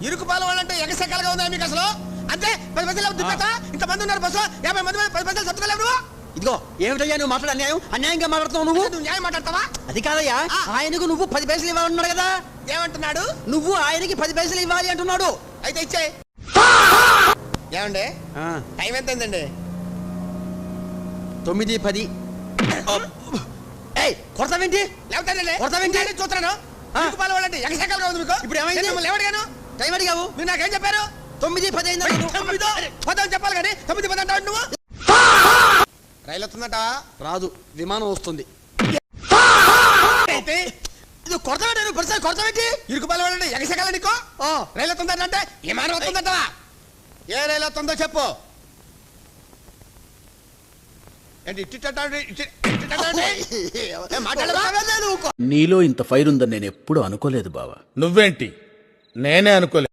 ఇరుకు పాలు వాళ్ళంటే ఎగసెక్కలుగా ఉందా మీకు అసలు? అంతే 10 పైసలు దిప్పేస్తా. ఇంతమంది ఉన్నారు బస్సు, 50 మంది 10 పైసలు చెప్తలేవు నువ్వు. ఇదిగో ఏమిటయ్యా నువ్వు మాట్లాడే అన్యాయం? అన్యాయంగా మాట్లాడుతున్నావు నువ్వు. నువ్వు న్యాయం మాట్లాడతావా? అది కాదయ్యా, ఆయనకు నువ్వు 10 పైసలు ఇవ్వాలన్నాడు కదా. ఏమంటున్నాడు? నువ్వు ఆయనకి 10 పైసలు ఇవ్వాలి అంటున్నాడు. అయితే ఇచ్చే. ఏమండి టైం ఎంత అయిందండి? 9:10. కొడతావేంటి? లేకపోతే చూస్తున్నాను. ఇరుకు పాలు వాళ్ళంటే ఎగసెక్కలుగా ఉంది మీకు. ఇప్పుడు ఏమైంది? లేవడిగాను టైం అడిగావు, మీరు నాకేం చెప్పారు? 9:10 అయిందా? 9:10 చెప్పాలి కానీ 9:10 అంటావు నువ్వు. రైలు వస్తుందట. రాదు, విమానం వస్తుంది. అయితే ఇది కొడతావేంటి? ఇరుకు పాలు వాళ్ళంటే ఎగసెక్కల నీకో. రైలు వస్తుందంటే విమానం వస్తుందట. ఏ రైలు వస్తుందో చెప్పు. నీలో ఇంత ఫైర్ ఉందని నేను ఎప్పుడు అనుకోలేదు బావా. నువ్వేంటి? నేనే అనుకోలేదు.